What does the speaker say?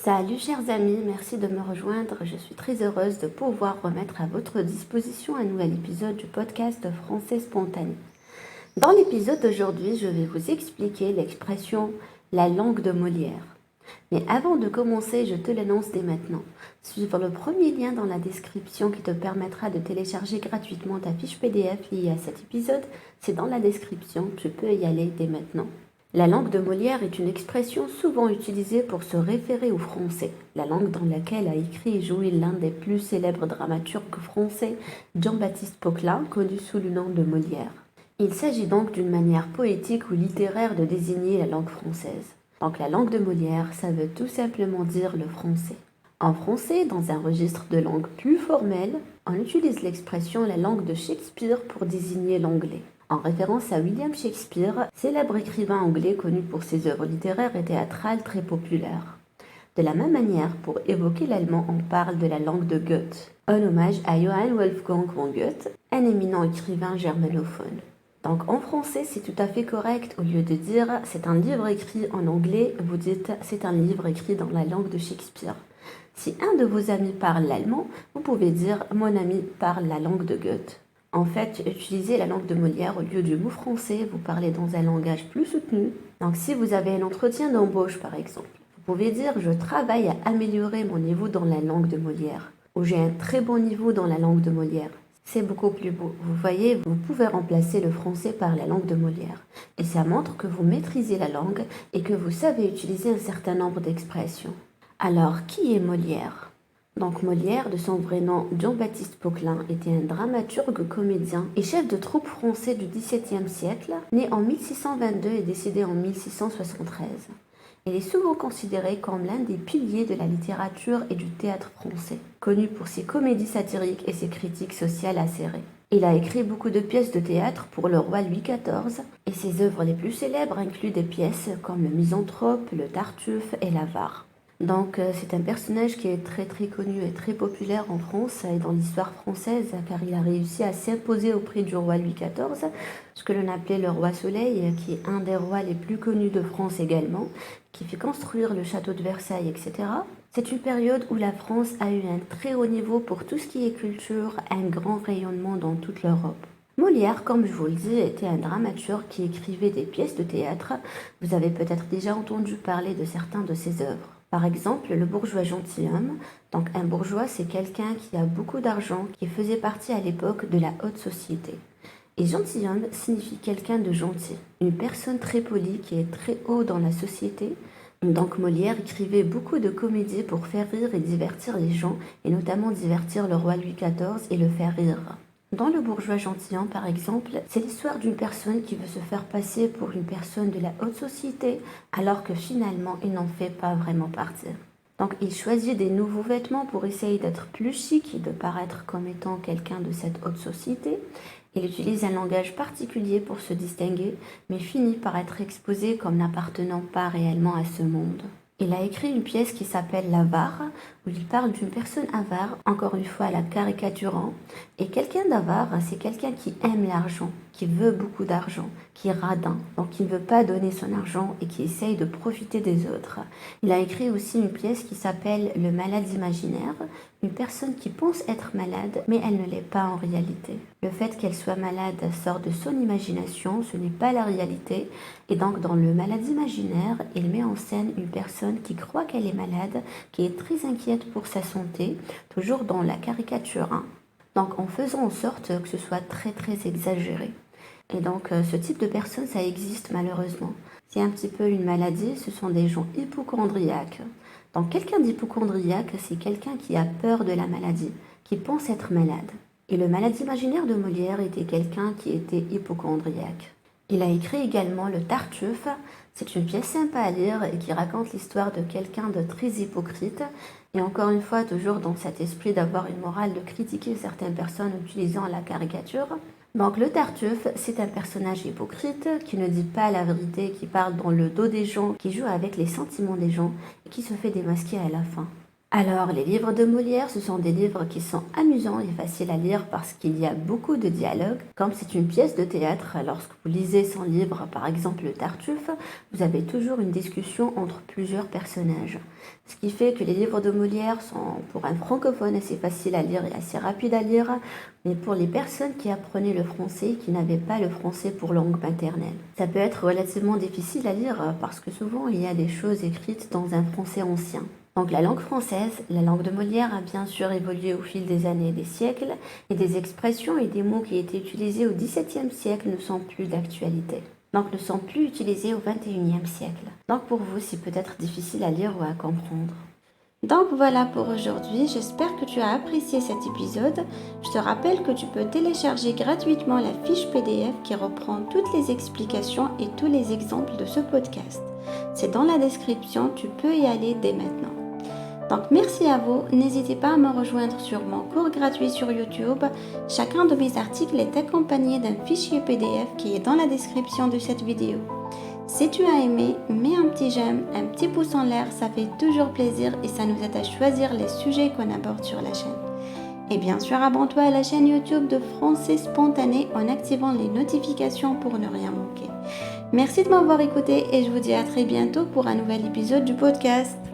Salut chers amis, merci de me rejoindre. Je suis très heureuse de pouvoir remettre à votre disposition un nouvel épisode du podcast Français spontané. Dans l'épisode d'aujourd'hui, je vais vous expliquer l'expression la langue de Molière. Mais avant de commencer, je te l'annonce dès maintenant. Suivre le premier lien dans la description qui te permettra de télécharger gratuitement ta fiche PDF liée à cet épisode, c'est dans la description, tu peux y aller dès maintenant. La langue de Molière est une expression souvent utilisée pour se référer au français, la langue dans laquelle a écrit et joué l'un des plus célèbres dramaturges français, Jean-Baptiste Poquelin, connu sous le nom de Molière. Il s'agit donc d'une manière poétique ou littéraire de désigner la langue française. Donc la langue de Molière, ça veut tout simplement dire le français. En français, dans un registre de langue plus formel, on utilise l'expression la langue de Shakespeare pour désigner l'anglais. En référence à William Shakespeare, célèbre écrivain anglais connu pour ses œuvres littéraires et théâtrales très populaires. De la même manière, pour évoquer l'allemand, on parle de la langue de Goethe, en hommage à Johann Wolfgang von Goethe, un éminent écrivain germanophone. Donc en français, c'est tout à fait correct. Au lieu de dire « c'est un livre écrit en anglais », vous dites « c'est un livre écrit dans la langue de Shakespeare ». Si un de vos amis parle l'allemand, vous pouvez dire « mon ami parle la langue de Goethe ». En fait, utilisez la langue de Molière au lieu du mot français, vous parlez dans un langage plus soutenu. Donc si vous avez un entretien d'embauche par exemple, vous pouvez dire « je travaille à améliorer mon niveau dans la langue de Molière » ou « j'ai un très bon niveau dans la langue de Molière ». C'est beaucoup plus beau. Vous voyez, vous pouvez remplacer le français par la langue de Molière. Et ça montre que vous maîtrisez la langue et que vous savez utiliser un certain nombre d'expressions. Alors, qui est Molière ? Donc Molière, de son vrai nom Jean-Baptiste Poquelin, était un dramaturge, comédien et chef de troupe français du XVIIe siècle, né en 1622 et décédé en 1673. Il est souvent considéré comme l'un des piliers de la littérature et du théâtre français, connu pour ses comédies satiriques et ses critiques sociales acérées. Il a écrit beaucoup de pièces de théâtre pour le roi Louis XIV, et ses œuvres les plus célèbres incluent des pièces comme Le Misanthrope, Le Tartuffe et L'Avare. Donc c'est un personnage qui est très connu et très populaire en France et dans l'histoire française car il a réussi à s'imposer auprès du roi Louis XIV, ce que l'on appelait le roi Soleil, qui est un des rois les plus connus de France également, qui fit construire le château de Versailles, etc. C'est une période où la France a eu un très haut niveau pour tout ce qui est culture, un grand rayonnement dans toute l'Europe. Molière, comme je vous le dis, était un dramaturge qui écrivait des pièces de théâtre. Vous avez peut-être déjà entendu parler de certains de ses œuvres. Par exemple, le bourgeois gentilhomme. Donc un bourgeois, c'est quelqu'un qui a beaucoup d'argent, qui faisait partie à l'époque de la haute société. Et gentilhomme signifie quelqu'un de gentil, une personne très polie qui est très haut dans la société. Donc Molière écrivait beaucoup de comédies pour faire rire et divertir les gens, et notamment divertir le roi Louis XIV et le faire rire. Dans Le bourgeois gentilhomme, par exemple, c'est l'histoire d'une personne qui veut se faire passer pour une personne de la haute société, alors que finalement, il n'en fait pas vraiment partie. Donc, il choisit des nouveaux vêtements pour essayer d'être plus chic et de paraître comme étant quelqu'un de cette haute société. Il utilise un langage particulier pour se distinguer, mais finit par être exposé comme n'appartenant pas réellement à ce monde. Il a écrit une pièce qui s'appelle L'Avare, où il parle d'une personne avare, encore une fois la caricaturant. Et quelqu'un d'avare, c'est quelqu'un qui aime l'argent, qui veut beaucoup d'argent, qui est radin, donc qui ne veut pas donner son argent et qui essaye de profiter des autres. Il a écrit aussi une pièce qui s'appelle Le malade imaginaire, une personne qui pense être malade, mais elle ne l'est pas en réalité. Le fait qu'elle soit malade sort de son imagination, ce n'est pas la réalité. Et donc dans Le malade imaginaire, il met en scène une personne qui croit qu'elle est malade, qui est très inquiète pour sa santé, toujours dans la caricature, Donc en faisant en sorte que ce soit très exagéré. Et donc ce type de personne, ça existe malheureusement. C'est un petit peu une maladie, ce sont des gens hypocondriaques. Donc quelqu'un d'hypocondriaque, c'est quelqu'un qui a peur de la maladie, qui pense être malade. Et le malade imaginaire de Molière était quelqu'un qui était hypocondriaque. Il a écrit également Le Tartuffe. C'est une pièce sympa à lire et qui raconte l'histoire de quelqu'un de très hypocrite. Et encore une fois, toujours dans cet esprit d'avoir une morale de critiquer certaines personnes utilisant la caricature. Donc le Tartuffe, c'est un personnage hypocrite qui ne dit pas la vérité, qui parle dans le dos des gens, qui joue avec les sentiments des gens et qui se fait démasquer à la fin. Alors, les livres de Molière, ce sont des livres qui sont amusants et faciles à lire parce qu'il y a beaucoup de dialogues. Comme c'est une pièce de théâtre, lorsque vous lisez son livre, par exemple le Tartuffe, vous avez toujours une discussion entre plusieurs personnages. Ce qui fait que les livres de Molière sont pour un francophone assez faciles à lire et assez rapides à lire, mais pour les personnes qui apprenaient le français et qui n'avaient pas le français pour langue maternelle. Ça peut être relativement difficile à lire parce que souvent il y a des choses écrites dans un français ancien. Donc la langue française, la langue de Molière a bien sûr évolué au fil des années et des siècles, et des expressions et des mots qui étaient utilisés au XVIIe siècle ne sont plus d'actualité. Donc ne sont plus utilisés au XXIe siècle. Donc pour vous, c'est peut-être difficile à lire ou à comprendre. Donc voilà pour aujourd'hui, j'espère que tu as apprécié cet épisode. Je te rappelle que tu peux télécharger gratuitement la fiche PDF qui reprend toutes les explications et tous les exemples de ce podcast. C'est dans la description, tu peux y aller dès maintenant. Donc merci à vous, n'hésitez pas à me rejoindre sur mon cours gratuit sur YouTube. Chacun de mes articles est accompagné d'un fichier PDF qui est dans la description de cette vidéo. Si tu as aimé, mets un petit j'aime, un petit pouce en l'air, ça fait toujours plaisir et ça nous aide à choisir les sujets qu'on aborde sur la chaîne. Et bien sûr, abonne-toi à la chaîne YouTube de Français Spontané en activant les notifications pour ne rien manquer. Merci de m'avoir écouté et je vous dis à très bientôt pour un nouvel épisode du podcast.